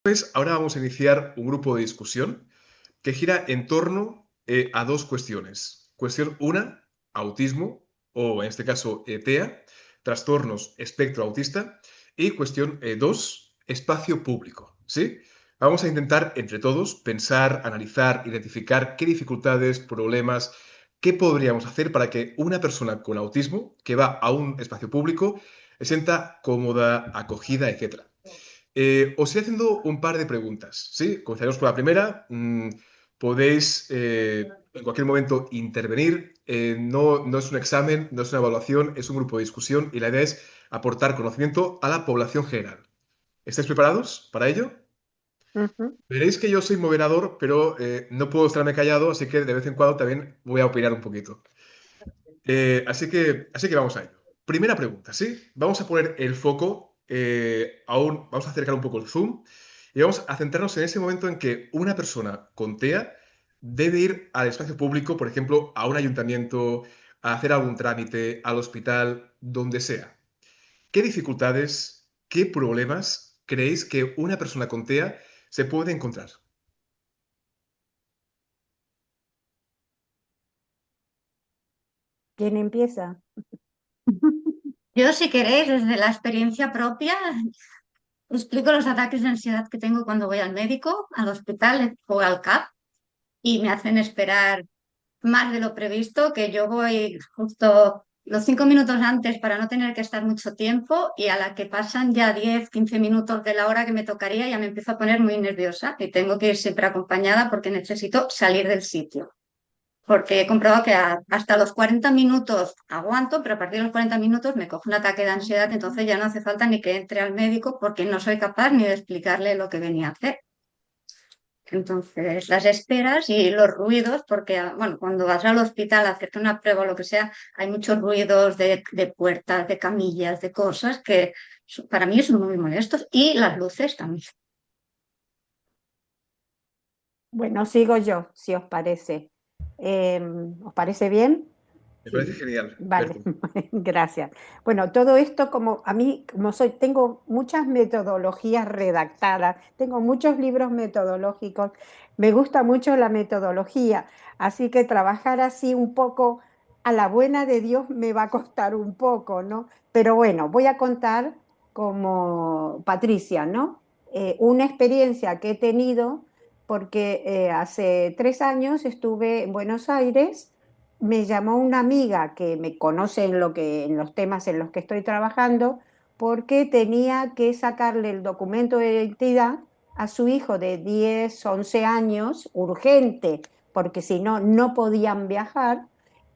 Pues ahora vamos a iniciar un grupo de discusión que gira en torno a dos cuestiones. Cuestión una, autismo, o en este caso TEA, trastornos espectro autista, y cuestión dos, espacio público. ¿Sí? Vamos a intentar entre todos pensar, analizar, identificar qué dificultades, problemas, qué podríamos hacer para que una persona con autismo que va a un espacio público se sienta cómoda, acogida, etcétera. Os iré haciendo un par de preguntas, ¿sí? Comenzaremos por la primera. Podéis en cualquier momento intervenir. No es un examen, no es una evaluación, es un grupo de discusión y la idea es aportar conocimiento a la población general. ¿Estáis preparados para ello? Ujú. Veréis que yo soy moderador, pero no puedo estarme callado, así que de vez en cuando también voy a opinar un poquito. Así que vamos a ello. Primera pregunta, ¿sí? Vamos a poner el foco, vamos a acercar un poco el zoom y vamos a centrarnos en ese momento en que una persona con TEA debe ir al espacio público, por ejemplo, a un ayuntamiento, a hacer algún trámite, al hospital, donde sea. ¿Qué dificultades, qué problemas creéis que una persona con TEA se puede encontrar? ¿Quién empieza? Yo, si queréis, desde la experiencia propia, os explico los ataques de ansiedad que tengo cuando voy al médico, al hospital o al CAP y me hacen esperar más de lo previsto, que yo voy justo los 5 minutos antes para no tener que estar mucho tiempo y a la que pasan ya 10, 15 minutos de la hora que me tocaría ya me empiezo a poner muy nerviosa y tengo que ir siempre acompañada porque necesito salir del sitio. Porque he comprobado que hasta los 40 minutos aguanto, pero a partir de los 40 minutos me coge un ataque de ansiedad, entonces ya no hace falta ni que entre al médico porque no soy capaz ni de explicarle lo que venía a hacer. Entonces, las esperas y los ruidos, porque bueno, cuando vas al hospital a hacerte una prueba o lo que sea, hay muchos ruidos de puertas, de camillas, de cosas que para mí son muy molestos y las luces también. Bueno, sigo yo, si os parece. ¿Os parece bien? Me parece Sí, genial, vale, Berto. gracias. Bueno, todo esto como a mí, como soy, tengo muchas metodologías redactadas, tengo muchos libros metodológicos, me gusta mucho la metodología, así que trabajar así un poco a la buena de Dios me va a costar un poco, ¿no? Pero bueno, voy a contar como Patricia, ¿no? Una experiencia que he tenido porque hace 3 años estuve en Buenos Aires. Me llamó una amiga que me conoce en los temas en los que estoy trabajando, porque tenía que sacarle el documento de identidad a su hijo de 10 11 años, urgente, porque si no, no podían viajar,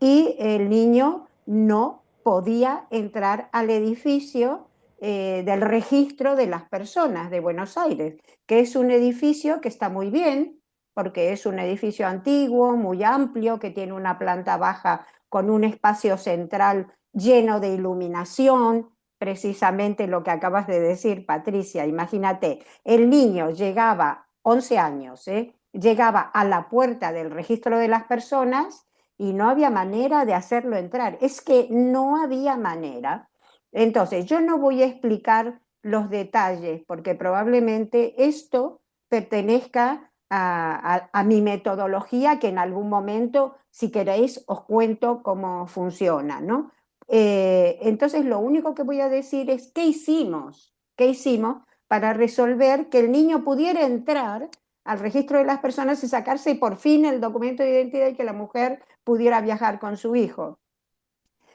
y el niño no podía entrar al edificio del registro de las personas de Buenos Aires, que es un edificio que está muy bien, porque es un edificio antiguo, muy amplio, que tiene una planta baja con un espacio central lleno de iluminación, precisamente lo que acabas de decir, Patricia. Imagínate, el niño llegaba, 11 años, llegaba a la puerta del registro de las personas y no había manera de hacerlo entrar. Es que no había manera. Entonces, yo no voy a explicar los detalles, porque probablemente esto pertenezca a mi metodología, que en algún momento, si queréis, os cuento cómo funciona, ¿no? Entonces, lo único que voy a decir es qué hicimos para resolver que el niño pudiera entrar al registro de las personas y sacarse por fin el documento de identidad y que la mujer pudiera viajar con su hijo.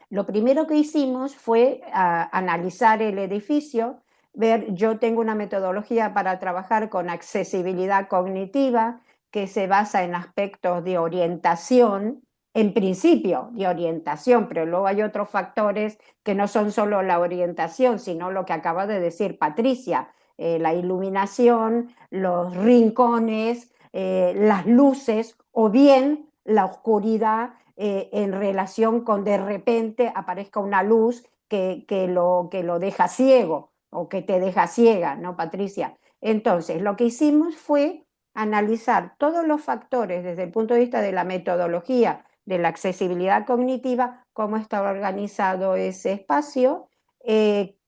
Lo primero que hicimos fue analizar el edificio, ver, yo tengo una metodología para trabajar con accesibilidad cognitiva que se basa en aspectos de orientación, en principio de orientación, pero luego hay otros factores que no son solo la orientación, sino lo que acaba de decir Patricia, la iluminación, los rincones, las luces o bien la oscuridad en relación con de repente aparezca una luz que lo deja ciego o que te deja ciega, ¿no, Patricia? Entonces, lo que hicimos fue analizar todos los factores desde el punto de vista de la metodología de la accesibilidad cognitiva, cómo estaba organizado ese espacio,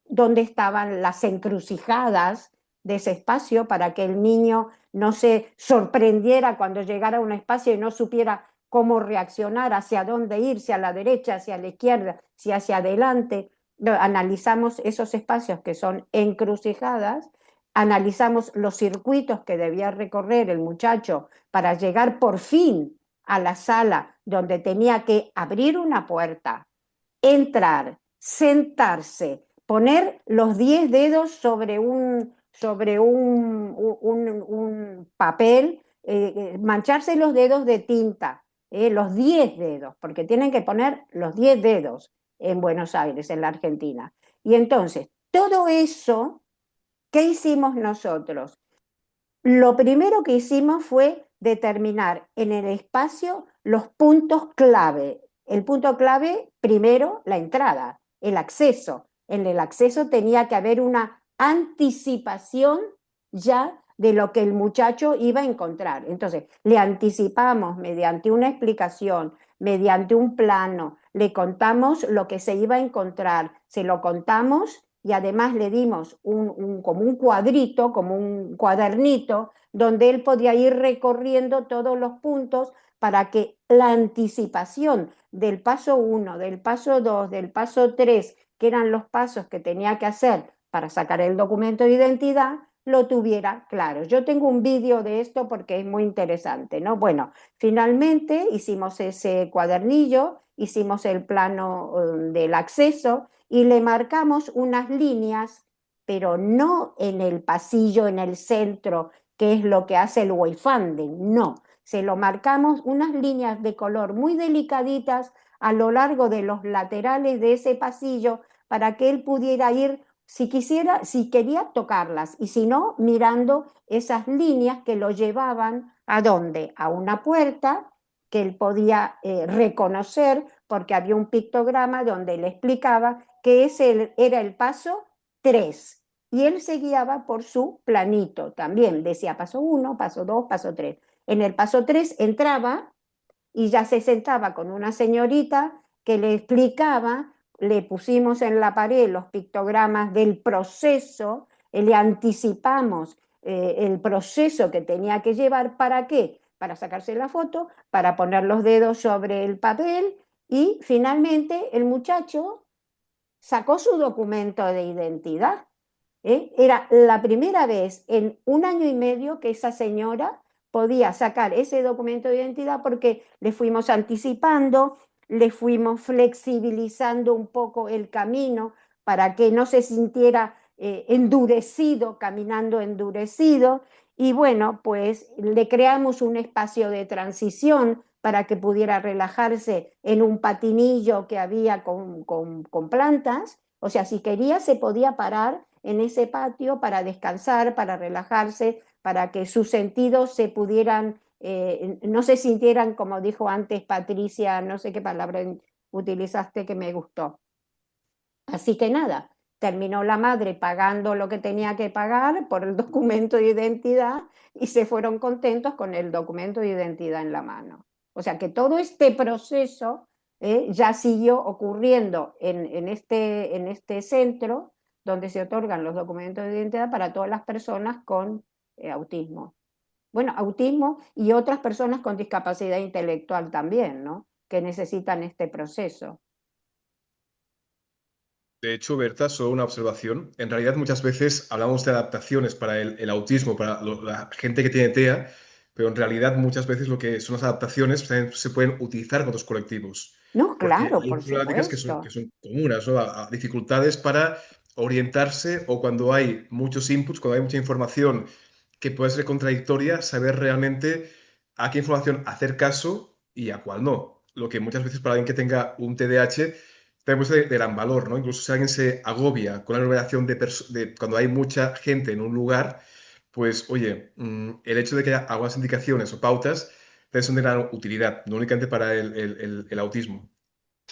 dónde estaban las encrucijadas de ese espacio para que el niño no se sorprendiera cuando llegara a un espacio y no supiera cómo reaccionar, hacia dónde ir, si a la derecha, hacia la izquierda, si hacia adelante. Analizamos esos espacios que son encrucijadas, analizamos los circuitos que debía recorrer el muchacho para llegar por fin a la sala donde tenía que abrir una puerta, entrar, sentarse, poner los 10 dedos sobre un papel, mancharse los dedos de tinta, los 10 dedos, porque tienen que poner los 10 dedos en Buenos Aires, en la Argentina. Y entonces, todo eso, ¿qué hicimos nosotros? Lo primero que hicimos fue determinar en el espacio los puntos clave. El punto clave, primero, la entrada, el acceso. En el acceso tenía que haber una anticipación ya de lo que el muchacho iba a encontrar. Entonces, le anticipamos mediante una explicación, mediante un plano, le contamos lo que se iba a encontrar, se lo contamos y además le dimos como un cuadrito, como un cuadernito, donde él podía ir recorriendo todos los puntos para que la anticipación del paso 1, del paso 2, del paso 3, que eran los pasos que tenía que hacer para sacar el documento de identidad, lo tuviera claro. Yo tengo un vídeo de esto porque es muy interesante, ¿no? Bueno, finalmente hicimos ese cuadernillo, hicimos el plano del acceso y le marcamos unas líneas, pero no en el pasillo, en el centro, que es lo que hace el wayfinding, no. Se lo marcamos unas líneas de color muy delicaditas a lo largo de los laterales de ese pasillo para que él pudiera ir, si quisiera, si quería tocarlas, y si no, mirando esas líneas que lo llevaban ¿a dónde? A una puerta que él podía reconocer porque había un pictograma donde le explicaba que ese era el paso 3 y él se guiaba por su planito también, decía paso 1, paso 2, paso 3. En el paso 3 entraba y ya se sentaba con una señorita que le explicaba, le pusimos en la pared los pictogramas del proceso, le anticipamos el proceso que tenía que llevar, ¿para qué? Para sacarse la foto, para poner los dedos sobre el papel y finalmente el muchacho sacó su documento de identidad. Era la primera vez en 1 año y medio que esa señora podía sacar ese documento de identidad porque le fuimos anticipando, le fuimos flexibilizando un poco el camino para que no se sintiera endurecido, caminando endurecido. Y bueno, pues le creamos un espacio de transición para que pudiera relajarse en un patinillo que había con plantas. O sea, si quería se podía parar en ese patio para descansar, para relajarse, para que sus sentidos se pudieran, no se sintieran, como dijo antes Patricia, no sé qué palabra utilizaste que me gustó. Así que nada, terminó la madre pagando lo que tenía que pagar por el documento de identidad y se fueron contentos con el documento de identidad en la mano. O sea que todo este proceso ya siguió ocurriendo en este centro donde se otorgan los documentos de identidad para todas las personas con autismo. Bueno, autismo y otras personas con discapacidad intelectual también, ¿no? Que necesitan este proceso. De hecho, Berta, solo una observación. En realidad, muchas veces hablamos de adaptaciones para el autismo, para la gente que tiene TEA, pero en realidad muchas veces lo que son las adaptaciones también se pueden utilizar con otros colectivos, No, porque claro, hay por problemáticas que supuesto. son comunes, ¿no? A dificultades para orientarse o cuando hay muchos inputs, cuando hay mucha información que puede ser contradictoria, saber realmente a qué información hacer caso y a cuál no. Lo que muchas veces para alguien que tenga un TDAH también puede ser de gran valor, ¿no? Incluso si alguien se agobia con la numeración de cuando hay mucha gente en un lugar, pues oye, el hecho de que haya algunas indicaciones o pautas también son de gran utilidad, no únicamente para el autismo.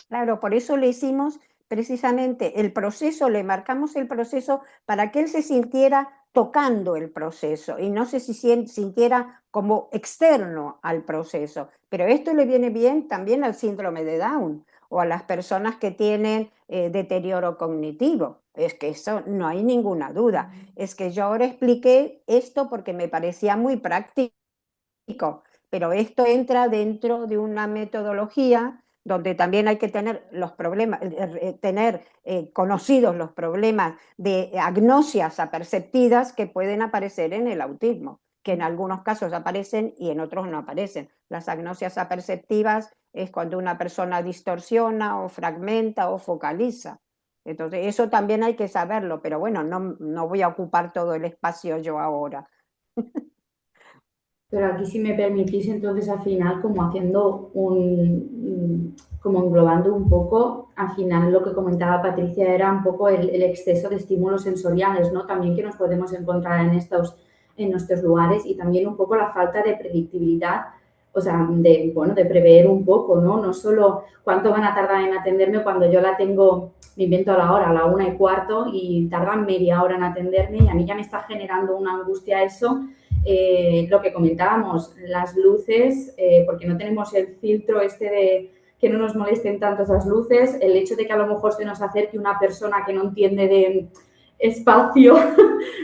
Claro, por eso le hicimos precisamente el proceso, le marcamos el proceso para que él se sintiera tocando el proceso y no se sintiera como externo al proceso. Pero esto le viene bien también al síndrome de Down. o a las personas que tienen deterioro cognitivo. Es que eso no hay ninguna duda. Es que yo ahora expliqué esto porque me parecía muy práctico, pero esto entra dentro de una metodología donde también hay que tener los problemas, tener conocidos los problemas de agnosias aperceptidas que pueden aparecer en el autismo, que en algunos casos aparecen y en otros no aparecen. Las agnosias aperceptivas es cuando una persona distorsiona o fragmenta o focaliza. Entonces, eso también hay que saberlo, pero bueno, no voy a ocupar todo el espacio yo ahora. Pero aquí, si me permitís, entonces al final, como haciendo como englobando un poco, al final lo que comentaba Patricia era un poco el exceso de estímulos sensoriales, ¿no? También que nos podemos encontrar en nuestros lugares, y también un poco la falta de predictibilidad, o sea, de prever un poco, ¿no? No solo cuánto van a tardar en atenderme cuando yo la tengo, me invento a la hora, a la 1:15, y tardan media hora en atenderme, y a mí ya me está generando una angustia eso. Lo que comentábamos, las luces, porque no tenemos el filtro de que no nos molesten tanto esas luces, el hecho de que a lo mejor se nos acerque una persona que no entiende de espacio,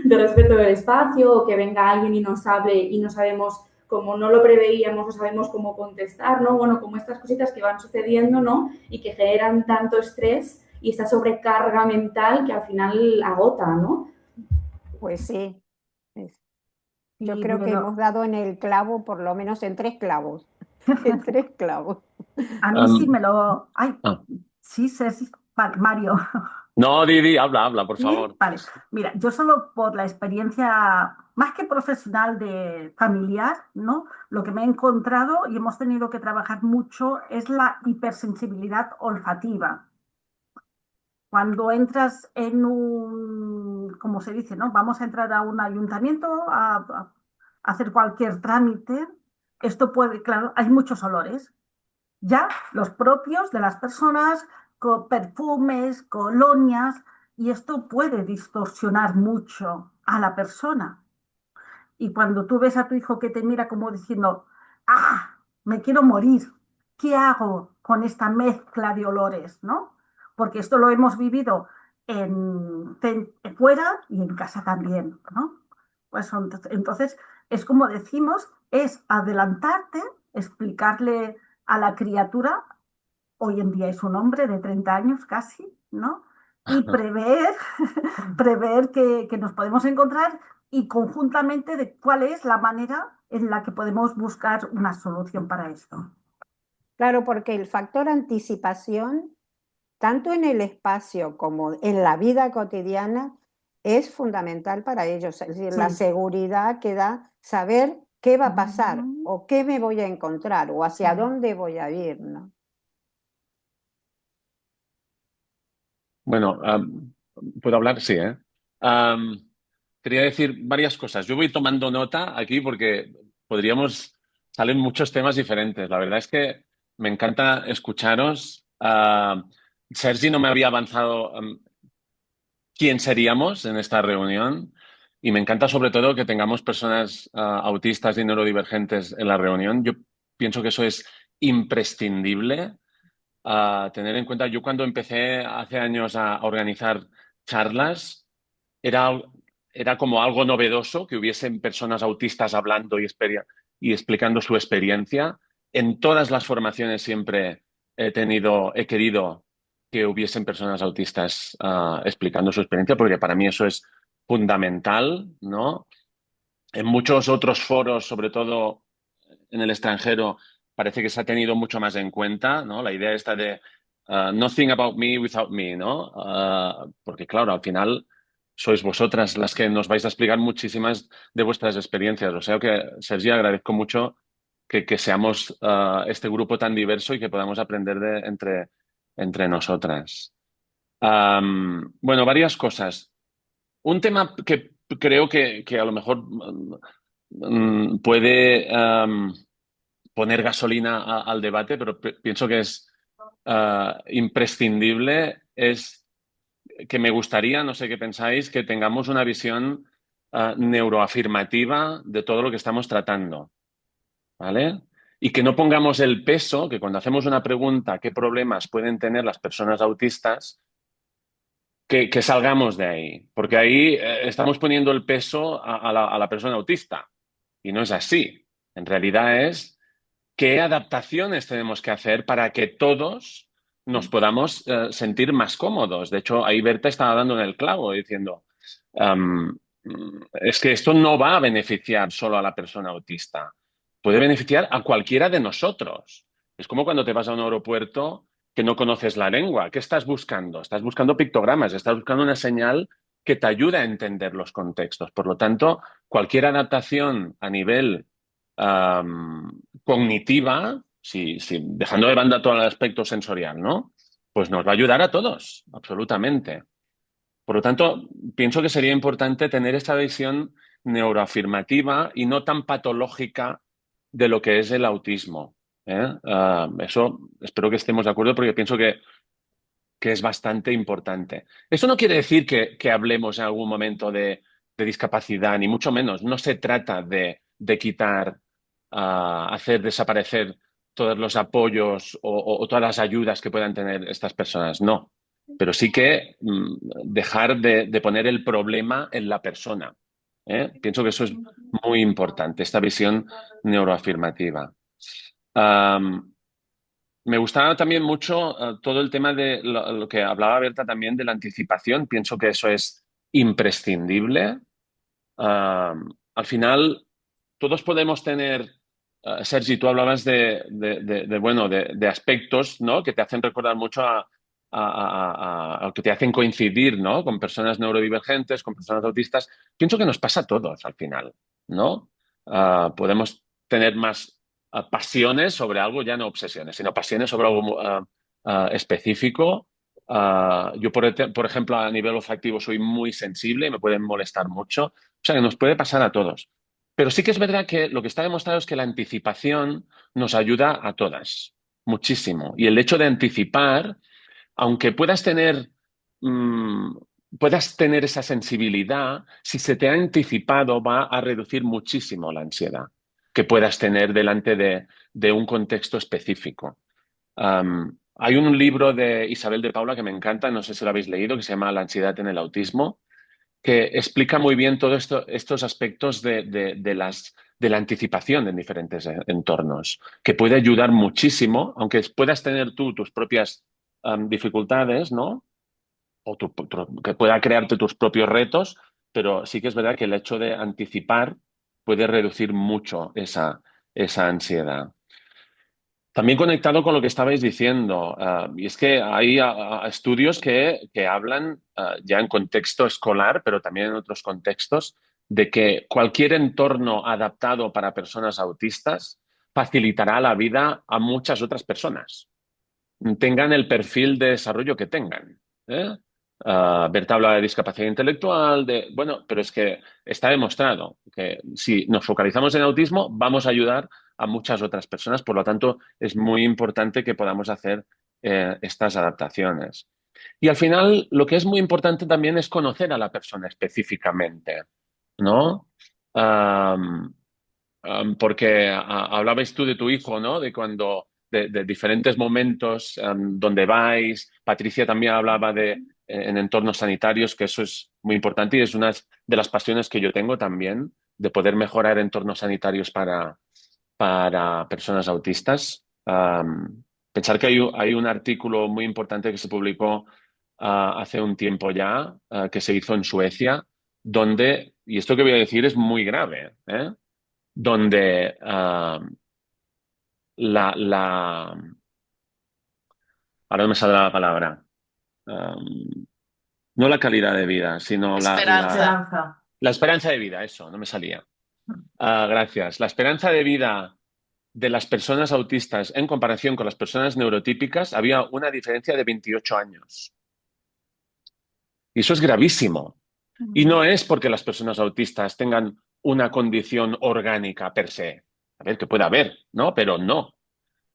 de respeto del espacio, o que venga alguien y nos hable y no sabemos, como no lo preveíamos, no sabemos cómo contestar, ¿no? Bueno, como estas cositas que van sucediendo, ¿no? Y que generan tanto estrés y esta sobrecarga mental que al final agota, ¿no? Pues sí. Yo Sí, creo que hemos dado en el clavo, por lo menos en 3 clavos. En 3 clavos. a mí sí me lo... Ay, Ah. sí, Sergi. Vale, Mario. No, Didi, habla, por ¿Sí? favor. Vale, mira, yo solo por la experiencia, más que profesional, de familiar, ¿no? Lo que me he encontrado y hemos tenido que trabajar mucho es la hipersensibilidad olfativa. Cuando entras en como se dice, ¿no? Vamos a entrar a un ayuntamiento a hacer cualquier trámite. Esto puede, claro, hay muchos olores. Ya los propios de las personas, con perfumes, colonias, y esto puede distorsionar mucho a la persona. Y cuando tú ves a tu hijo que te mira como diciendo, ¡ah! Me quiero morir. ¿Qué hago con esta mezcla de olores? ¿No? Porque esto lo hemos vivido fuera y en casa también, ¿no? Pues entonces, es como decimos, es adelantarte, explicarle a la criatura, hoy en día es un hombre de 30 años casi, ¿no? Y prever que nos podemos encontrar, y conjuntamente de cuál es la manera en la que podemos buscar una solución para esto. Claro, porque el factor anticipación, tanto en el espacio como en la vida cotidiana, es fundamental para ellos. Es decir, la Sí. seguridad que da saber qué va a pasar o qué me voy a encontrar o hacia dónde voy a ir, ¿no? Bueno, ¿puedo hablar? Sí, ¿eh? Quería decir varias cosas. Yo voy tomando nota aquí porque salen muchos temas diferentes. La verdad es que me encanta escucharos. Sergi no me había avanzado quién seríamos en esta reunión, y me encanta sobre todo que tengamos personas autistas y neurodivergentes en la reunión. Yo pienso que eso es imprescindible. Tener en cuenta, yo cuando empecé hace años a organizar charlas, era como algo novedoso que hubiesen personas autistas hablando y explicando su experiencia. En todas las formaciones siempre he querido que hubiesen personas autistas explicando su experiencia, porque para mí eso es fundamental, ¿no? En muchos otros foros, sobre todo en el extranjero, parece que se ha tenido mucho más en cuenta, ¿no? La idea esta de nothing about me without me, ¿no? Porque claro, al final sois vosotras las que nos vais a explicar muchísimas de vuestras experiencias. O sea que, Sergi, agradezco mucho que seamos este grupo tan diverso y que podamos aprender entre nosotras. Bueno, varias cosas. Un tema que creo que a lo mejor puede poner gasolina al debate, pero pienso que es imprescindible, es que me gustaría, no sé qué pensáis, que tengamos una visión neuroafirmativa de todo lo que estamos tratando, ¿vale? y que no pongamos el peso, que cuando hacemos una pregunta, ¿qué problemas pueden tener las personas autistas? Que salgamos de ahí, porque ahí estamos poniendo el peso a la persona autista y no es así. En realidad es qué adaptaciones tenemos que hacer para que todos nos podamos sentir más cómodos. De hecho, ahí Berta estaba dando en el clavo diciendo, um, es que esto no va a beneficiar solo a la persona autista, puede beneficiar a cualquiera de nosotros. Es como cuando te vas a un aeropuerto que no conoces la lengua. ¿Qué estás buscando? Estás buscando pictogramas, estás buscando una señal que te ayuda a entender los contextos. Por lo tanto, cualquier adaptación a nivel cognitiva, dejando de banda todo el aspecto sensorial, ¿no? Pues nos va a ayudar a todos, absolutamente. Por lo tanto, pienso que sería importante tener esta visión neuroafirmativa y no tan patológica de lo que es el autismo. Eso espero que estemos de acuerdo porque pienso que es bastante importante. Eso no quiere decir que hablemos en algún momento de discapacidad, ni mucho menos. No se trata de quitar, hacer desaparecer todos los apoyos o todas las ayudas que puedan tener estas personas. No, pero sí que dejar de poner el problema en la persona. Pienso que eso es muy importante, esta visión neuroafirmativa. Me gustaba también mucho todo el tema de lo que hablaba Berta también de la anticipación. Pienso que eso es imprescindible. Al final, todos podemos tener, Sergi, tú hablabas de aspectos, ¿no? Que te hacen recordar mucho a que te hacen coincidir, ¿no? Con personas neurodivergentes, con personas autistas. Pienso que nos pasa a todos al final, ¿no? Podemos tener más pasiones sobre algo, ya no obsesiones, sino pasiones sobre algo específico. Yo, por ejemplo, a nivel olfativo soy muy sensible y me pueden molestar mucho. O sea, que nos puede pasar a todos. Pero sí que es verdad que lo que está demostrado es que la anticipación nos ayuda a todas, muchísimo. Y el hecho de anticipar, aunque puedas tener esa sensibilidad, si se te ha anticipado va a reducir muchísimo la ansiedad que puedas tener delante de un contexto específico. Hay un libro de Isabel de Paula que me encanta, no sé si lo habéis leído, que se llama La ansiedad en el autismo, que explica muy bien todos estos aspectos de la anticipación en diferentes entornos, que puede ayudar muchísimo, aunque puedas tener tú tus propias dificultades, ¿no? O que pueda crearte tus propios retos, pero sí que es verdad que el hecho de anticipar puede reducir mucho esa ansiedad. También conectado con lo que estabais diciendo, y es que hay estudios que hablan ya en contexto escolar, pero también en otros contextos, de que cualquier entorno adaptado para personas autistas facilitará la vida a muchas otras personas, tengan el perfil de desarrollo que tengan. Berta habla de discapacidad intelectual, bueno, pero es que está demostrado que si nos focalizamos en autismo, vamos a ayudar a muchas otras personas. Por lo tanto, es muy importante que podamos hacer estas adaptaciones. Y al final, lo que es muy importante también es conocer a la persona específicamente, ¿no? Porque hablabais tú de tu hijo, ¿no? De cuando, de diferentes momentos donde vais. Patricia también hablaba en entornos sanitarios, que eso es muy importante y es una de las pasiones que yo tengo también, de poder mejorar entornos sanitarios para personas autistas. Pensar que hay un artículo muy importante que se publicó hace un tiempo ya, que se hizo en Suecia, donde, y esto que voy a decir es muy grave, donde ahora no me saldrá la palabra, no la calidad de vida, sino Esperanza. la esperanza de vida, eso, no me salía. Gracias. La esperanza de vida de las personas autistas en comparación con las personas neurotípicas había una diferencia de 28 años. Y eso es gravísimo. Y no es porque las personas autistas tengan una condición orgánica per se. A ver, que puede haber, ¿no? Pero no.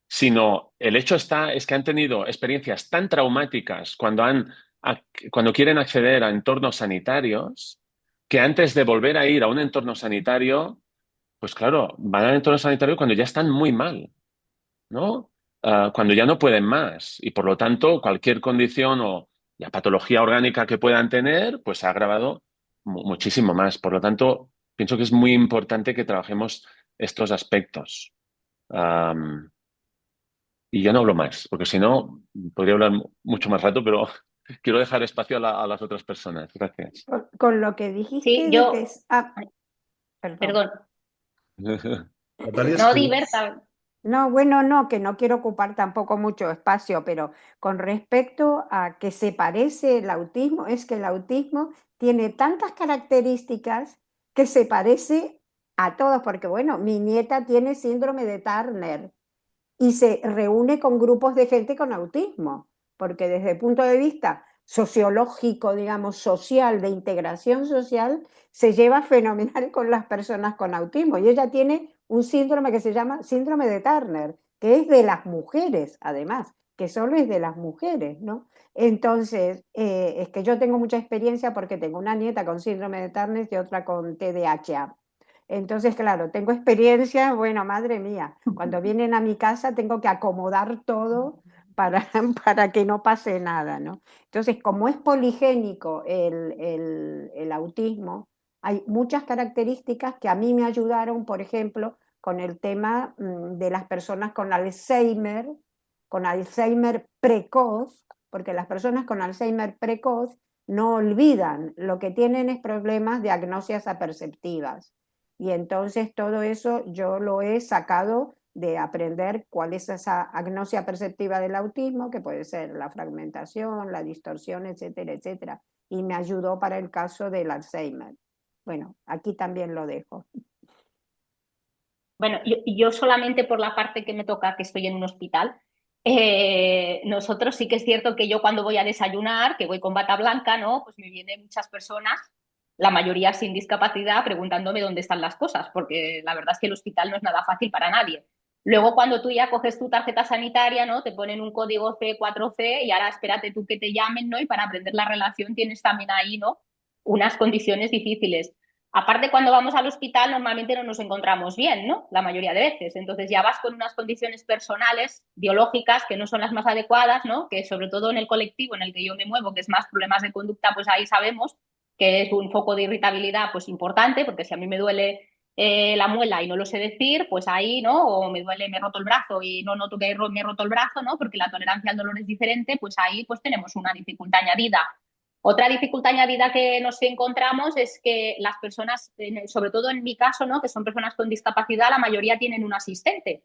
Sino el hecho es que han tenido experiencias tan traumáticas cuando quieren acceder a entornos sanitarios, que antes de volver a ir a un entorno sanitario, pues claro, van al entorno sanitario cuando ya están muy mal. ¿no? Cuando ya no pueden más y por lo tanto cualquier condición o la patología orgánica que puedan tener, pues se ha agravado muchísimo más. Por lo tanto, pienso que es muy importante que trabajemos estos aspectos. Y ya no hablo más, porque si no, podría hablar mucho más rato, pero quiero dejar espacio a las otras personas. Gracias. Con lo que Sí, dijiste de que yo, es... Ah, perdón. perdón, Natalia, no, sí. Diversa. No, bueno, no, que no quiero ocupar tampoco mucho espacio, pero con respecto a que se parece el autismo, es que el autismo tiene tantas características que se parece a todos, porque bueno, mi nieta tiene síndrome de Turner y se reúne con grupos de gente con autismo, porque desde el punto de vista sociológico, digamos, social, de integración social, se lleva fenomenal con las personas con autismo. Y ella tiene un síndrome que se llama síndrome de Turner, que es de las mujeres, además, que solo es de las mujeres, ¿no? Entonces, es que yo tengo mucha experiencia porque tengo una nieta con síndrome de Turner y otra con TDAH. Entonces, claro, tengo experiencia, bueno, madre mía, cuando vienen a mi casa tengo que acomodar todo para, para que no pase nada, ¿no? Entonces, como es poligénico el autismo, hay muchas características que a mí me ayudaron, por ejemplo, con el tema de las personas con Alzheimer precoz, porque las personas con Alzheimer precoz no olvidan, lo que tienen es problemas de agnosias aperceptivas. Y entonces todo eso yo lo he sacado de aprender cuál es esa agnosia perceptiva del autismo, que puede ser la fragmentación, la distorsión, etcétera, etcétera. Y me ayudó para el caso del Alzheimer. Bueno, aquí también lo dejo. Bueno, yo solamente por la parte que me toca, que estoy en un hospital, nosotros sí que es cierto que yo cuando voy a desayunar, que voy con bata blanca, ¿no? Pues me vienen muchas personas, la mayoría sin discapacidad, preguntándome dónde están las cosas, porque la verdad es que el hospital no es nada fácil para nadie. Luego cuando tú ya coges tu tarjeta sanitaria, ¿no? Te ponen un código C4C y ahora espérate tú que te llamen, ¿no? Y para aprender la relación tienes también ahí, ¿no? Unas condiciones difíciles. Aparte, cuando vamos al hospital normalmente no nos encontramos bien, ¿no? La mayoría de veces. Entonces ya vas con unas condiciones personales, biológicas, que no son las más adecuadas, ¿no? Que sobre todo en el colectivo en el que yo me muevo, que es más problemas de conducta, pues ahí sabemos que es un foco de irritabilidad pues importante, porque si a mí me duele la muela y no lo sé decir, pues ahí, ¿no? O me duele, me he roto el brazo y no noto que me he roto el brazo, ¿no? Porque la tolerancia al dolor es diferente, pues ahí pues tenemos una dificultad añadida. Otra dificultad añadida que nos encontramos es que las personas, sobre todo en mi caso, ¿no? Que son personas con discapacidad, la mayoría tienen un asistente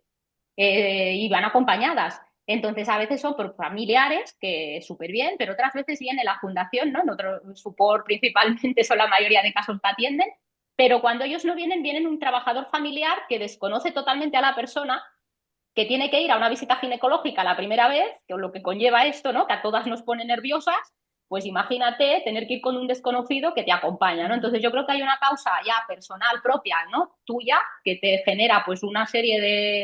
y van acompañadas. Entonces, a veces son por familiares, que súper bien, pero otras veces viene la fundación, ¿no? Nosotros, Supor principalmente son la mayoría de casos que atienden, pero cuando ellos no vienen, vienen un trabajador familiar que desconoce totalmente a la persona, que tiene que ir a una visita ginecológica la primera vez, que lo que conlleva esto, ¿no? Que a todas nos pone nerviosas, pues imagínate tener que ir con un desconocido que te acompaña, ¿no? Entonces yo creo que hay una causa ya personal propia, ¿no? Tuya, que te genera pues una serie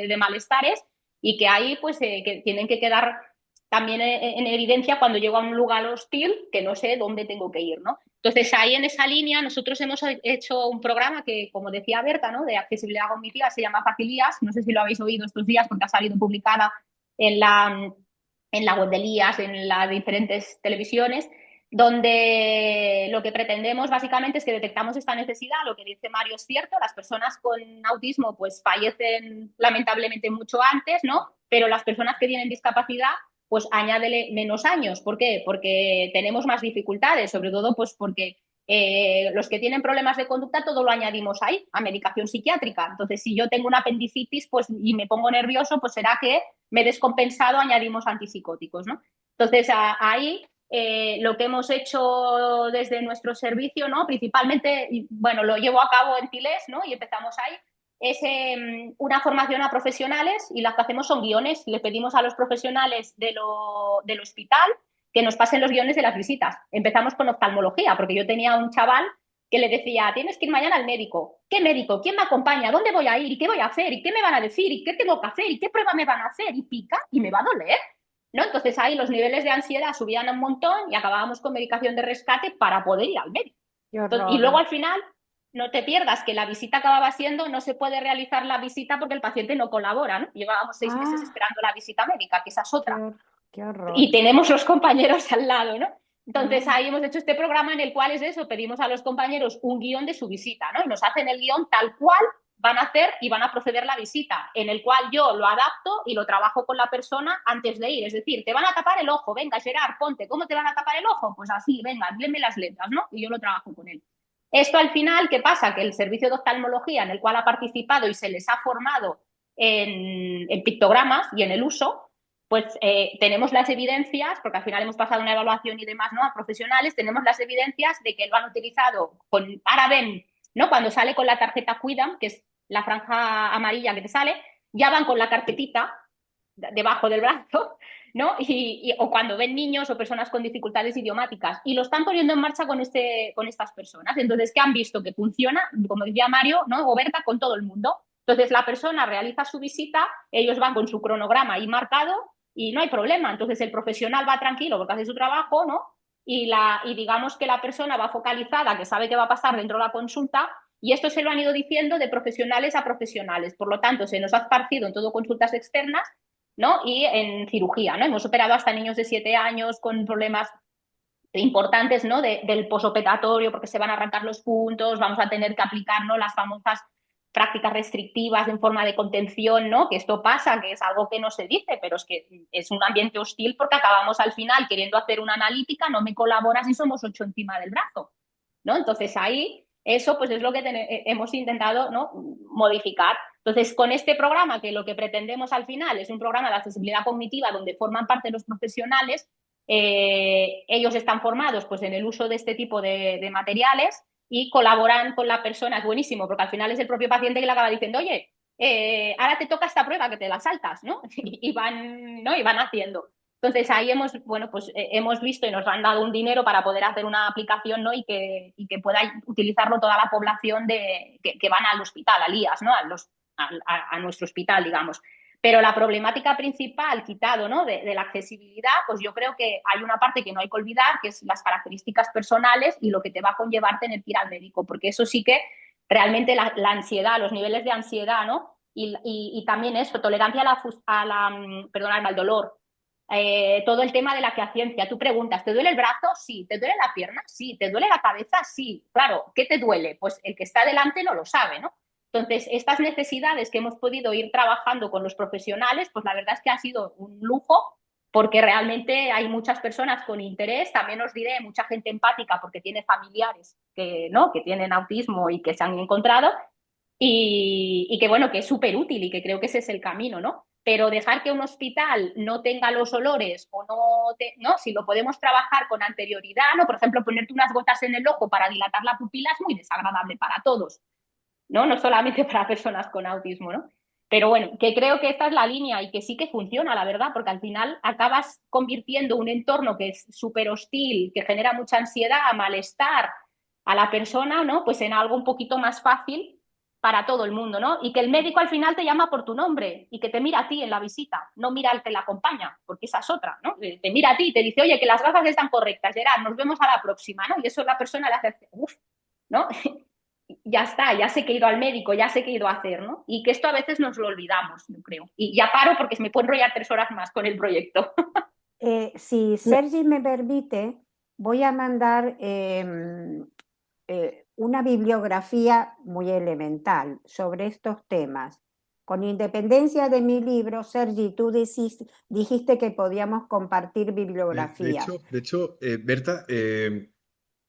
de malestares y que ahí pues que tienen que quedar también en evidencia cuando llego a un lugar hostil que no sé dónde tengo que ir, ¿no? Entonces ahí en esa línea nosotros hemos hecho un programa que, como decía Berta, ¿no? De accesibilidad cognitiva, se llama Facilías, no sé si lo habéis oído estos días porque ha salido publicada en la web de IAS, en las diferentes televisiones, donde lo que pretendemos básicamente es que detectamos esta necesidad. Lo que dice Mario es cierto, las personas con autismo pues fallecen lamentablemente mucho antes, ¿no? Pero las personas que tienen discapacidad pues añádele menos años. ¿Por qué? Porque tenemos más dificultades, sobre todo pues porque los que tienen problemas de conducta todo lo añadimos ahí, a medicación psiquiátrica. Entonces, si yo tengo una apendicitis pues, y me pongo nervioso, pues será que me he descompensado, añadimos antipsicóticos, ¿no? Entonces, ahí lo que hemos hecho desde nuestro servicio, ¿no? Principalmente, bueno, lo llevo a cabo en Tilés, ¿no? Y empezamos ahí, es una formación a profesionales y las que hacemos son guiones. Le pedimos a los profesionales del hospital que nos pasen los guiones de las visitas. Empezamos con oftalmología, porque yo tenía un chaval que le decía, tienes que ir mañana al médico. ¿Qué médico? ¿Quién me acompaña? ¿Dónde voy a ir? ¿Y qué voy a hacer? ¿Y qué me van a decir? ¿Y qué tengo que hacer? ¿Y qué prueba me van a hacer? Y pica y me va a doler, ¿no? Entonces ahí los niveles de ansiedad subían un montón y acabábamos con medicación de rescate para poder ir al médico. Qué Entonces, y luego horror. al final no te pierdas que la visita acababa siendo, no se puede realizar la visita porque el paciente no colabora, ¿no? Llevábamos 6 meses Ah, esperando la visita médica, que esa es qué, otra. qué horror. Y tenemos los compañeros al lado, ¿no? Entonces Ah, ahí hemos hecho este programa en el cual es eso, pedimos a los compañeros un guión de su visita, ¿no? Y nos hacen el guión tal cual van a hacer y van a proceder la visita, en el cual yo lo adapto y lo trabajo con la persona antes de ir. Es decir, te van a tapar el ojo, venga, Gerard, ponte, ¿cómo te van a tapar el ojo? Pues así, venga, léeme las letras, ¿no? Y yo lo trabajo con él. Esto al final, ¿qué pasa? Que el servicio de oftalmología en el cual ha participado y se les ha formado en pictogramas y en el uso, pues tenemos las evidencias, porque al final hemos pasado una evaluación y demás, ¿no? A profesionales, tenemos las evidencias de que lo han utilizado con, ahora ven, ¿no? Cuando sale con la tarjeta Cuidam, que es la franja amarilla que te sale, ya van con la carpetita debajo del brazo, ¿no? O cuando ven niños o personas con dificultades idiomáticas y lo están poniendo en marcha con estas personas. Entonces, ¿qué han visto? Que funciona, como decía Mario, ¿no? O Berta, con todo el mundo. Entonces, la persona realiza su visita, ellos van con su cronograma ahí marcado y no hay problema. Entonces, el profesional va tranquilo porque hace su trabajo, ¿no? Y digamos que la persona va focalizada, que sabe qué va a pasar dentro de la consulta, y esto se lo han ido diciendo de profesionales a profesionales. Por lo tanto, se nos ha esparcido en todo consultas externas, ¿no? Y en cirugía, ¿no? Hemos operado hasta niños de 7 años con problemas importantes, ¿no? Del posoperatorio, porque se van a arrancar los puntos, vamos a tener que aplicar, ¿no? Las famosas prácticas restrictivas en forma de contención, ¿no? Que esto pasa, que es algo que no se dice, pero es que es un ambiente hostil porque acabamos al final queriendo hacer una analítica, no me colaboras y somos 8 encima del brazo, ¿no? Entonces ahí eso pues es lo que hemos intentado, ¿no? Modificar. Entonces, con este programa, que lo que pretendemos al final es un programa de accesibilidad cognitiva donde forman parte los profesionales, ellos están formados pues, en el uso de este tipo de materiales y colaboran con la persona. Es buenísimo, porque al final es el propio paciente que le acaba diciendo, oye, ahora te toca esta prueba, que te la saltas, ¿no? Y van, ¿no? Y van haciendo. Entonces ahí hemos, bueno, pues hemos visto y nos han dado un dinero para poder hacer una aplicación, ¿no? Y que pueda utilizarlo toda la población que van al hospital, al IAS, ¿no? A nuestro hospital, digamos. Pero la problemática principal, quitado, ¿no? de la accesibilidad, pues yo creo que hay una parte que no hay que olvidar, que es las características personales y lo que te va a conllevar tener que ir al médico, porque eso sí que realmente la ansiedad, los niveles de ansiedad, ¿no? Y también eso, tolerancia perdonadme, al dolor. Todo el tema de la queaciencia. Tú preguntas, ¿te duele el brazo? Sí. ¿Te duele la pierna? Sí. ¿Te duele la cabeza? Sí. Claro, ¿qué te duele? Pues el que está delante no lo sabe, ¿no? Entonces, estas necesidades que hemos podido ir trabajando con los profesionales, pues la verdad es que ha sido un lujo porque realmente hay muchas personas con interés, también os diré, mucha gente empática porque tiene familiares que, ¿no? que tienen autismo y que se han encontrado y que bueno, que es súper útil y que creo que ese es el camino, ¿no? Pero dejar que un hospital no tenga los olores o no, si lo podemos trabajar con anterioridad, ¿no? Por ejemplo, ponerte unas gotas en el ojo para dilatar la pupila es muy desagradable para todos, ¿no? No solamente para personas con autismo, ¿no? Pero bueno, que creo que esta es la línea y que sí que funciona, la verdad, porque al final acabas convirtiendo un entorno que es súper hostil, que genera mucha ansiedad, malestar a la persona, ¿no? Pues en algo un poquito más fácil para todo el mundo, ¿no? Y que el médico al final te llama por tu nombre y que te mira a ti en la visita, no mira al que la acompaña, porque esa es otra, ¿no? Te mira a ti y te dice, oye, que las gafas están correctas, Gerard, nos vemos a la próxima, ¿no? Y eso la persona le hace, uff, ¿no? Ya está, ya sé que he ido al médico, ya sé que he ido a hacer, ¿no? Y que esto a veces nos lo olvidamos, yo creo. Y ya paro porque se me puede enrollar 3 horas más con el proyecto. Si Sergi me permite, voy a mandar una bibliografía muy elemental sobre estos temas. Con independencia de mi libro, Sergi, tú dijiste que podíamos compartir bibliografía. De hecho, Berta,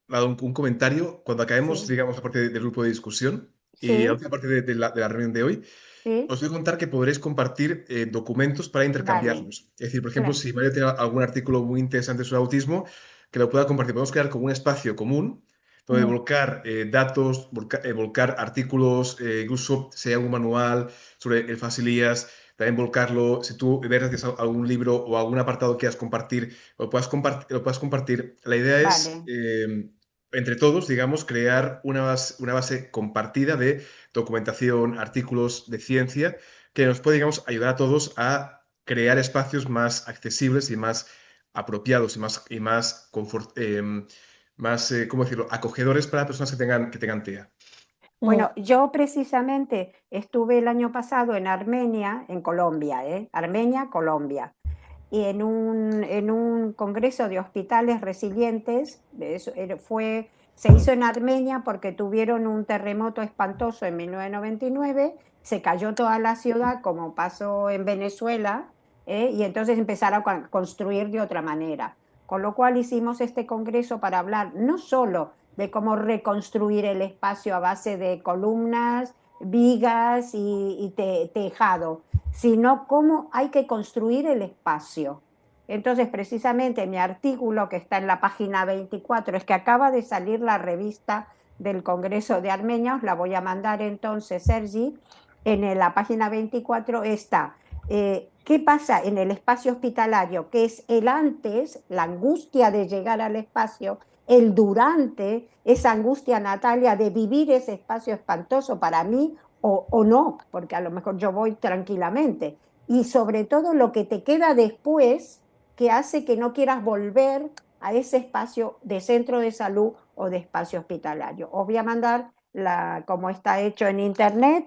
ha dado un comentario cuando acabemos, Sí. digamos, la parte del grupo de discusión y Sí. la última parte de la reunión de hoy. Sí. Os voy a contar que podréis compartir documentos para intercambiarlos. Es decir, por ejemplo, Claro. si Mario tiene algún artículo muy interesante sobre autismo, que lo pueda compartir. Podemos crear como un espacio común donde volcar datos, volcar artículos, incluso si hay algún manual sobre el Facilias, también volcarlo. Si tú ves que algún libro o algún apartado que quieras compartir, lo puedas compartir. La idea es, Vale. entre todos, digamos, crear una base compartida de documentación, artículos de ciencia, que nos puede, digamos, ayudar a todos a crear espacios más accesibles y más apropiados y más ¿cómo decirlo?, acogedores para personas que tengan TEA. Bueno, yo precisamente estuve el año pasado en Armenia, en Colombia, Armenia, Colombia, y en un congreso de hospitales resilientes, se hizo en Armenia porque tuvieron un terremoto espantoso en 1999, se cayó toda la ciudad como pasó en Venezuela, y entonces empezaron a construir de otra manera. Con lo cual hicimos este congreso para hablar no solo de cómo reconstruir el espacio a base de columnas, vigas y tejado, sino cómo hay que construir el espacio. Entonces, precisamente mi artículo que está en la página 24 es que acaba de salir la revista del Congreso de Armenia, os la voy a mandar entonces, Sergi, en la página 24 está qué pasa en el espacio hospitalario, que es el antes, la angustia de llegar al espacio, el durante, esa angustia, Natalia, de vivir ese espacio espantoso para mí o no, porque a lo mejor yo voy tranquilamente. Y sobre todo lo que te queda después, que hace que no quieras volver a ese espacio de centro de salud o de espacio hospitalario. Os voy a mandar como está hecho en internet,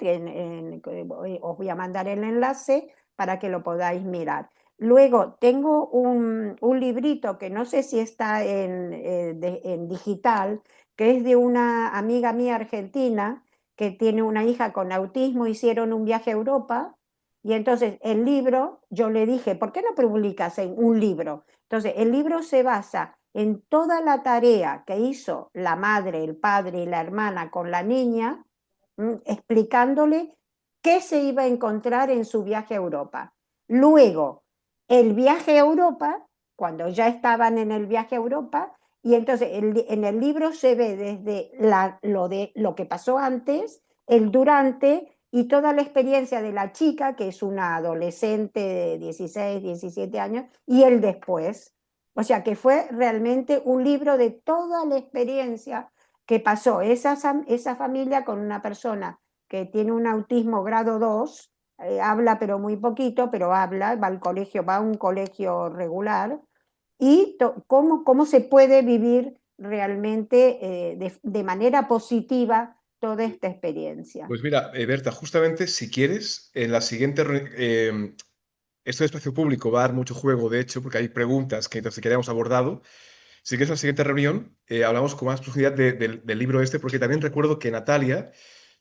os voy a mandar el enlace para que lo podáis mirar. Luego tengo un librito que no sé si está en digital, que es de una amiga mía argentina que tiene una hija con autismo, hicieron un viaje a Europa y entonces el libro, yo le dije, ¿por qué no publicas en un libro? Entonces el libro se basa en toda la tarea que hizo la madre, el padre y la hermana con la niña, explicándole qué se iba a encontrar en su viaje a Europa. Luego, el viaje a Europa, cuando ya estaban en el viaje a Europa, y entonces en el libro se ve desde lo que pasó antes, el durante y toda la experiencia de la chica, que es una adolescente de 16, 17 años, y el después. O sea que fue realmente un libro de toda la experiencia que pasó esa familia con una persona que tiene un autismo grado 2, habla pero muy poquito, pero habla, va al colegio, va a un colegio regular, y cómo se puede vivir realmente de manera positiva toda esta experiencia. Pues mira, Berta, justamente si quieres, en la siguiente, esto de espacio público va a dar mucho juego, de hecho, porque hay preguntas que entonces queríamos abordado. Si quieres, en la siguiente reunión hablamos con más profundidad del libro este, porque también recuerdo que Natalia,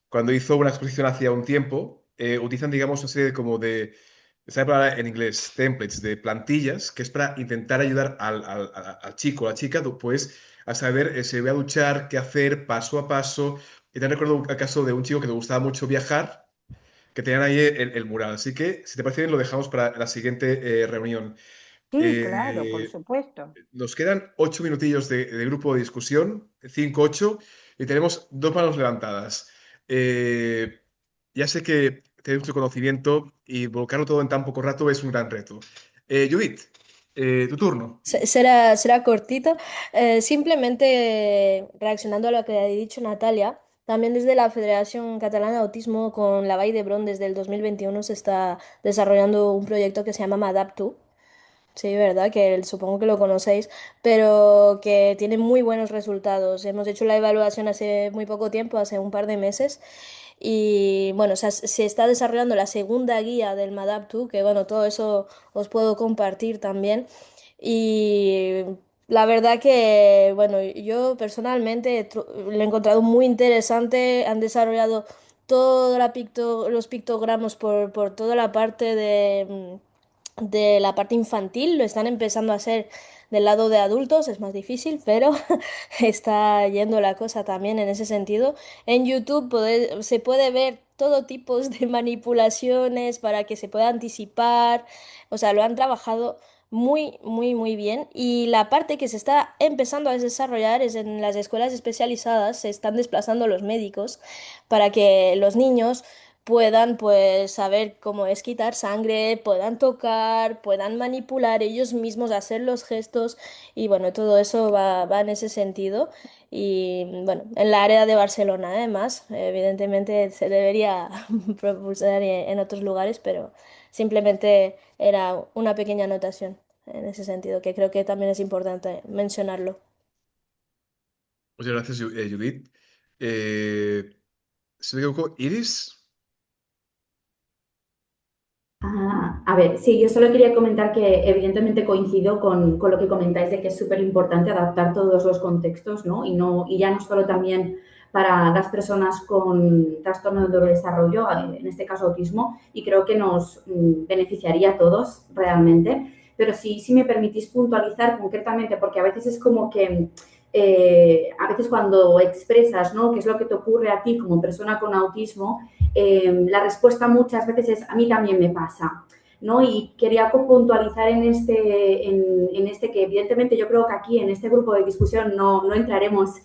cuando hizo una exposición hacía un tiempo, utilizan, digamos, una serie como de, esa palabra en inglés, templates, de plantillas, que es para intentar ayudar al chico o a la chica, pues, a saber si voy a duchar, qué hacer, paso a paso. Y también recuerdo el caso de un chico que le gustaba mucho viajar, que tenían ahí el mural. Así que, si te parece bien, lo dejamos para la siguiente reunión. Sí, claro, por Eh, supuesto. Nos quedan 8 minutillos de grupo de discusión, 5, 8, y tenemos 2 manos levantadas. Eh, ya sé que tenéis mucho conocimiento y volcarlo todo en tan poco rato es un gran reto. Judith, tu turno. Será cortito. Simplemente reaccionando a lo que ha dicho Natalia, también desde la Federación Catalana de Autismo con la Vall d'Hebron desde el 2021 se está desarrollando un proyecto que se llama Madaptu. Sí, verdad, que supongo que lo conocéis, pero que tiene muy buenos resultados. Hemos hecho la evaluación hace muy poco tiempo, hace un par de meses, y bueno, se está desarrollando la segunda guía del Madaptu, que bueno, todo eso os puedo compartir también. Y la verdad que, bueno, yo personalmente lo he encontrado muy interesante. Han desarrollado los pictogramas por toda la parte de la parte infantil, lo están empezando a hacer del lado de adultos, es más difícil, pero está yendo la cosa también en ese sentido. En YouTube se puede ver todo tipo de manipulaciones para que se pueda anticipar, o sea, lo han trabajado muy, muy, muy bien. Y la parte que se está empezando a desarrollar es en las escuelas especializadas, se están desplazando los médicos para que los niños puedan pues saber cómo es quitar sangre, puedan tocar, puedan manipular ellos mismos, hacer los gestos y bueno, todo eso va en ese sentido. Y bueno, en la área de Barcelona además, evidentemente se debería propulsar en otros lugares, pero simplemente era una pequeña anotación en ese sentido, que creo que también es importante mencionarlo. Muchas gracias, Judith. Eh, Si no me equivoco, Iris. A ver, sí, yo solo quería comentar que evidentemente coincido con lo que comentáis de que es súper importante adaptar todos los contextos, ¿no? Y ya no solo también para las personas con trastorno de desarrollo, en este caso autismo, y creo que nos beneficiaría a todos realmente. Pero sí, si me permitís puntualizar concretamente, porque a veces es como que a veces cuando expresas, ¿no?, qué es lo que te ocurre a ti como persona con autismo, la respuesta muchas veces es a mí también me pasa, ¿no? Y quería puntualizar en este que evidentemente yo creo que aquí en este grupo de discusión no entraremos,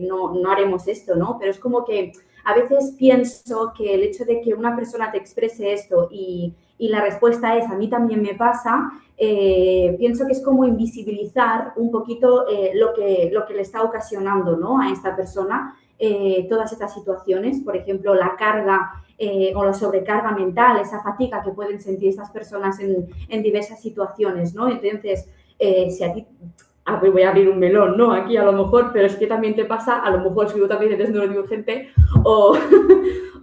no haremos esto, ¿no? Pero es como que a veces pienso que el hecho de que una persona te exprese esto y la respuesta es a mí también me pasa, pienso que es como invisibilizar un poquito lo que le está ocasionando, ¿no?, a esta persona todas estas situaciones, por ejemplo, la carga o la sobrecarga mental, esa fatiga que pueden sentir estas personas en diversas situaciones, ¿no? Entonces, si a ti, voy a abrir un melón, ¿no?, aquí a lo mejor, pero es que también te pasa, a lo mejor si tú también eres neurodivergente o,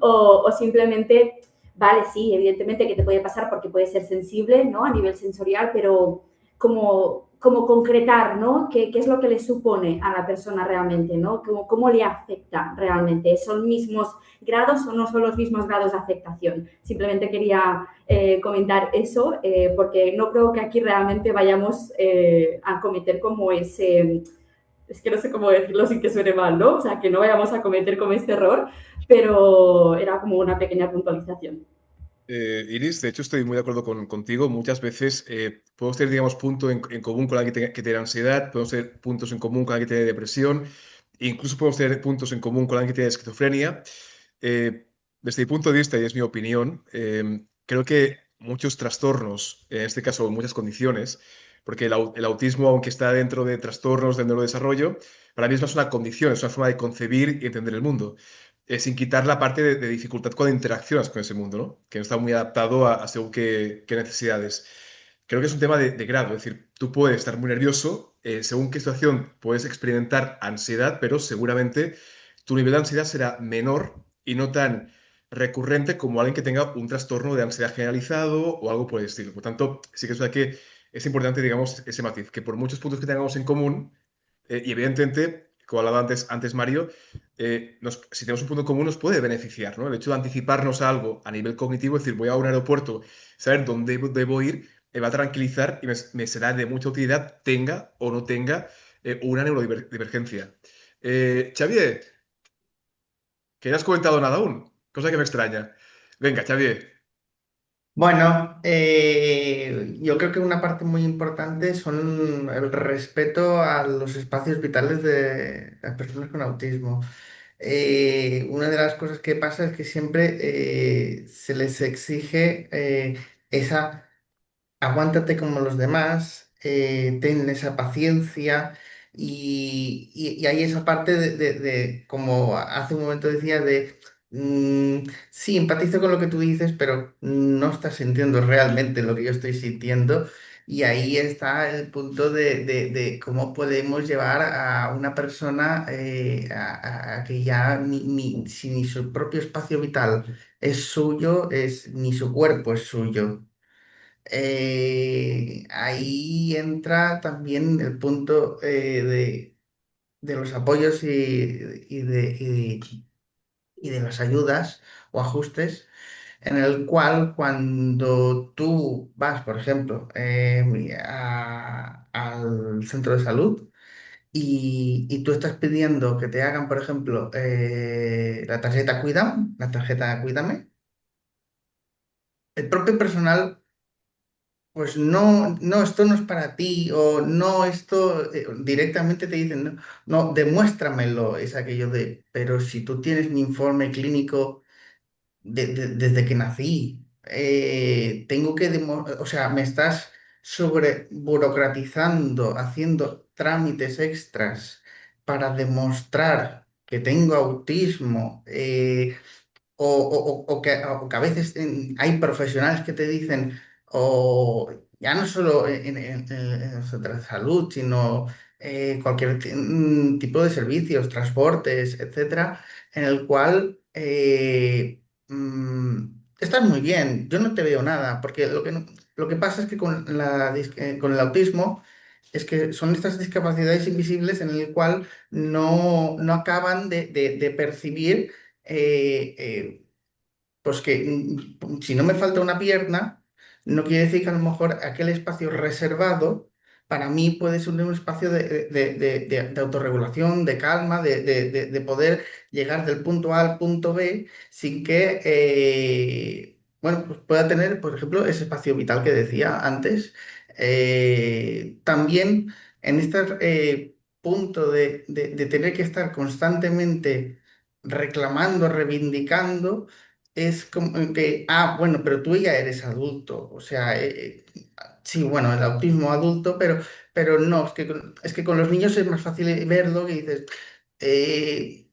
o simplemente, vale, sí, evidentemente que te puede pasar porque puede ser sensible, ¿no?, a nivel sensorial, pero como concretar, ¿no?, qué es lo que le supone a la persona realmente, ¿no?, cómo le afecta realmente. ¿Son mismos grados o no son los mismos grados de afectación? Simplemente quería comentar eso, porque no creo que aquí realmente vayamos a cometer como ese, es que no sé cómo decirlo sin que suene mal, ¿no? O sea, que no vayamos a cometer como este error, pero era como una pequeña puntualización. Iris, de hecho estoy muy de acuerdo contigo. Muchas veces podemos tener, digamos, punto en común con alguien que tiene ansiedad, podemos tener puntos en común con alguien que tiene depresión, incluso podemos tener puntos en común con alguien que tiene esquizofrenia. Desde mi punto de vista, y es mi opinión, creo que muchos trastornos, en este caso muchas condiciones, porque el autismo, aunque está dentro de trastornos del neurodesarrollo, para mí es más una condición, es una forma de concebir y entender el mundo, sin quitar la parte de dificultad cuando interaccionas con ese mundo, ¿no? Que no está muy adaptado a según qué necesidades. Creo que es un tema de grado, es decir, tú puedes estar muy nervioso, según qué situación puedes experimentar ansiedad, pero seguramente tu nivel de ansiedad será menor y no tan recurrente como alguien que tenga un trastorno de ansiedad generalizado o algo por el estilo. Por tanto, sí que es verdad que es importante, digamos, ese matiz, que por muchos puntos que tengamos en común, y evidentemente, como hablaba antes Mario, si tenemos un punto en común nos puede beneficiar, ¿no? El hecho de anticiparnos a algo a nivel cognitivo, es decir, voy a un aeropuerto, saber dónde debo ir, me va a tranquilizar y me será de mucha utilidad, tenga o no tenga una neurodivergencia. Xavier, que no has comentado nada aún, cosa que me extraña. Venga, Xavier. Bueno, yo creo que una parte muy importante son el respeto a los espacios vitales de las personas con autismo. Una de las cosas que pasa es que siempre se les exige esa aguántate como los demás, ten esa paciencia y hay esa parte como hace un momento decía, sí, empatizo con lo que tú dices, pero no estás sintiendo realmente lo que yo estoy sintiendo. Y ahí está el punto de cómo podemos llevar a una persona a que ya si ni su propio espacio vital es suyo, ni su cuerpo es suyo. Ahí entra también el punto de los apoyos y de las ayudas o ajustes, en el cual cuando tú vas, por ejemplo, al centro de salud y tú estás pidiendo que te hagan, por ejemplo, la tarjeta Cuídame, el propio personal pues no, no, esto no es para ti, o no, esto directamente te dicen, no, no, demuéstramelo, es aquello de, pero si tú tienes mi informe clínico desde que nací, tengo que, o sea, me estás sobre burocratizando, haciendo trámites extras para demostrar que tengo autismo, o que a veces hay profesionales que te dicen, o ya no solo en el centro de salud, sino cualquier tipo de servicios, transportes, etcétera, en el cual estás muy bien, yo no te veo nada, porque lo que pasa es que con el autismo es que son estas discapacidades invisibles en el cual no acaban de percibir pues que si no me falta una pierna, no quiere decir que a lo mejor aquel espacio reservado para mí puede ser un espacio de autorregulación, de calma, de poder llegar del punto A al punto B sin que, bueno, pues pueda tener, por ejemplo, ese espacio vital que decía antes. También en este punto de tener que estar constantemente reclamando, reivindicando, es como que, bueno, pero tú ya eres adulto, o sea, sí, bueno, el autismo adulto, pero no, es que con los niños es más fácil verlo que dices, eh,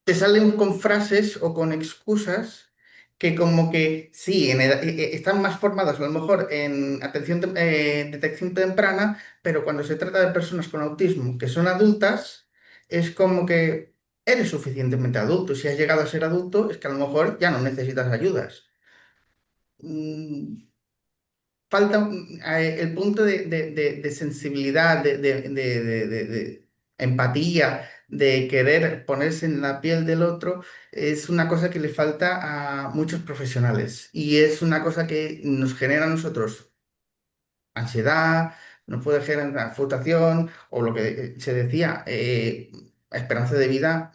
te salen con frases o con excusas que como que sí, están más formados a lo mejor en detección temprana, pero cuando se trata de personas con autismo que son adultas, es como que eres suficientemente adulto. Si has llegado a ser adulto, es que a lo mejor ya no necesitas ayudas. Mm, Falta el punto de sensibilidad, de empatía, de querer ponerse en la piel del otro, es una cosa que le falta a muchos profesionales y es una cosa que nos genera a nosotros ansiedad, nos puede generar frustración o lo que se decía, esperanza de vida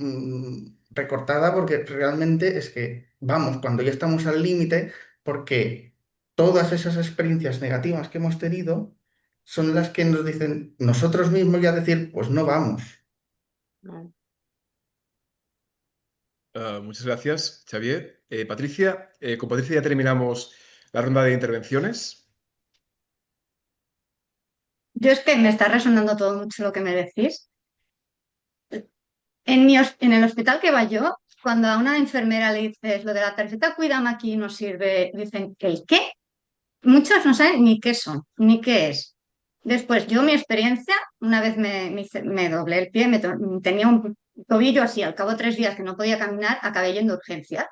recortada porque realmente es que vamos, cuando ya estamos al límite, porque todas esas experiencias negativas que hemos tenido son las que nos dicen nosotros mismos ya decir, pues no vamos. Muchas gracias, Xavier. Patricia, con Patricia ya terminamos la ronda de intervenciones. Yo es que me está resonando todo mucho lo que me decís. En el hospital que va yo, cuando a una enfermera le dices lo de la tarjeta Cuídame aquí no sirve, dicen, ¿el qué? Muchos no saben ni qué son, ni qué es. Después, yo mi experiencia, una vez me doblé el pie, tenía un tobillo así, al cabo de 3 días que no podía caminar, acabé yendo a urgencias.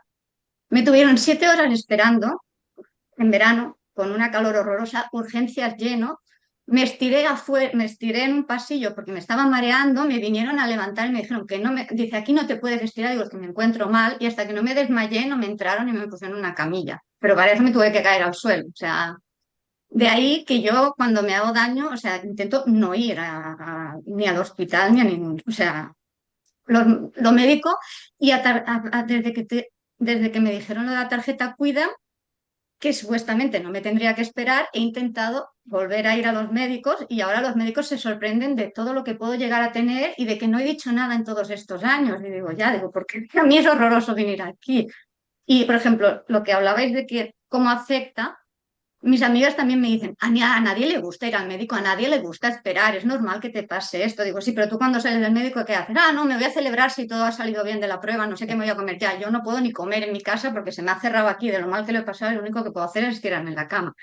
Me tuvieron 7 horas esperando en verano, con una calor horrorosa, urgencias lleno. Me estiré en un pasillo porque me estaba mareando, me vinieron a levantar y me dijeron que no me, dice, aquí no te puedes estirar, digo, es que me encuentro mal, y hasta que no me desmayé no me entraron y me pusieron en una camilla. Pero para eso me tuve que caer al suelo, o sea, de ahí que yo cuando me hago daño, o sea, intento no ir ni al hospital ni a ningún, o sea, lo médico, y desde que me dijeron lo de la tarjeta Cuida, que supuestamente no me tendría que esperar, he intentado volver a ir a los médicos y ahora los médicos se sorprenden de todo lo que puedo llegar a tener y de que no he dicho nada en todos estos años. Y digo, ya, digo, porque a mí es horroroso venir aquí. Y, por ejemplo, lo que hablabais de que cómo afecta, mis amigas también me dicen, a nadie le gusta ir al médico, a nadie le gusta esperar, es normal que te pase esto. Digo, sí, pero tú cuando sales del médico, ¿qué haces? No, me voy a celebrar si todo ha salido bien de la prueba, no sé qué me voy a comer ya. Yo no puedo ni comer en mi casa porque se me ha cerrado aquí, de lo mal que lo he pasado, lo único que puedo hacer es tirarme en la cama.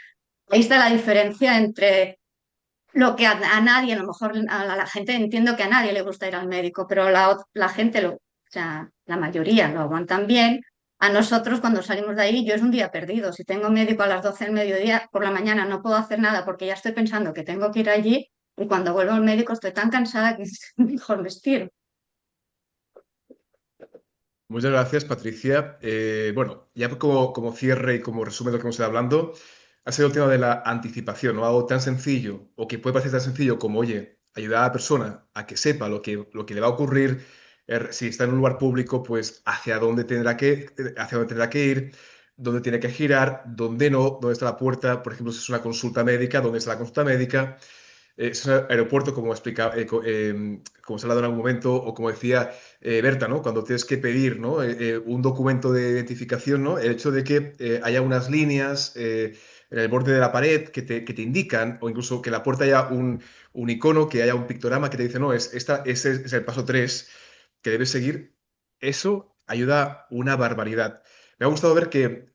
Ahí está la diferencia entre lo que a nadie, a lo mejor a la gente, entiendo que a nadie le gusta ir al médico, pero la gente, o sea, la mayoría lo aguantan bien. A nosotros, cuando salimos de ahí, yo es un día perdido. Si tengo médico a las 12 del mediodía, por la mañana no puedo hacer nada porque ya estoy pensando que tengo que ir allí y cuando vuelvo al médico estoy tan cansada que mejor me estiro. Muchas gracias, Patricia. Bueno, ya como cierre y como resumen de lo que hemos estado hablando, ha sido el tema de la anticipación, ¿no? Algo tan sencillo, o que puede parecer tan sencillo como, oye, ayudar a la persona a que sepa lo que le va a ocurrir, si está en un lugar público, pues hacia dónde tendrá que ir, dónde tiene que girar, dónde no, dónde está la puerta, por ejemplo, si es una consulta médica, dónde está la consulta médica. Es un aeropuerto, como se ha hablado en algún momento, o como decía Berta, ¿no? Cuando tienes que pedir, ¿no? Un documento de identificación, ¿no? El hecho de que haya unas líneas en el borde de la pared que te indican, o incluso que en la puerta haya un icono, que haya un pictograma que te dice, no, ese es el paso 3 que debes seguir. Eso ayuda una barbaridad. Me ha gustado ver que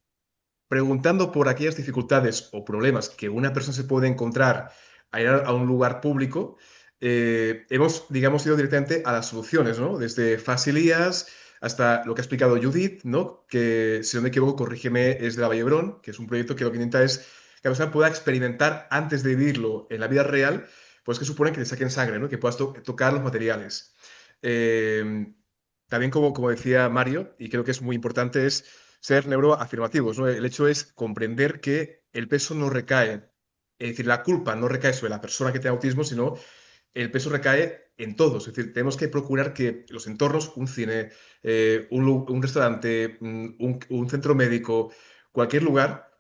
preguntando por aquellas dificultades o problemas que una persona se puede encontrar al ir a un lugar público, hemos, digamos, ido directamente a las soluciones, ¿no? Desde Facilias hasta lo que ha explicado Judith, ¿no? Que, si no me equivoco, corrígeme, es de la Vallebrón, que es un proyecto que lo que intenta es que la persona pueda experimentar antes de vivirlo en la vida real, pues que supone que te saquen sangre, ¿no? Que puedas tocar los materiales. También, como decía Mario, y creo que es muy importante, es ser neuroafirmativos, ¿no? El hecho es comprender que el peso no recae, es decir, la culpa no recae sobre la persona que tiene autismo, sino el peso recae en todos. Es decir, tenemos que procurar que los entornos, un cine, un restaurante, un centro médico, cualquier lugar,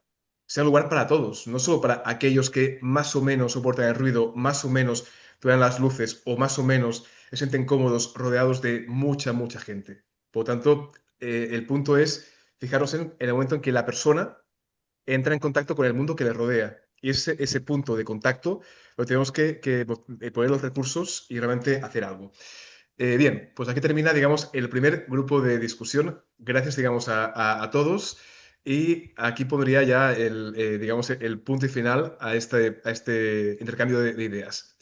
sea un lugar para todos, no solo para aquellos que más o menos soportan el ruido, más o menos toleran las luces o más o menos se sienten cómodos rodeados de mucha gente. Por lo tanto, el punto es fijaros en el momento en que la persona entra en contacto con el mundo que le rodea. Y ese punto de contacto lo tenemos que poner los recursos y realmente hacer algo. Bien, pues aquí termina, digamos, el primer grupo de discusión. Gracias, digamos, a todos. Y aquí pondría ya digamos, el punto y final a este intercambio de ideas.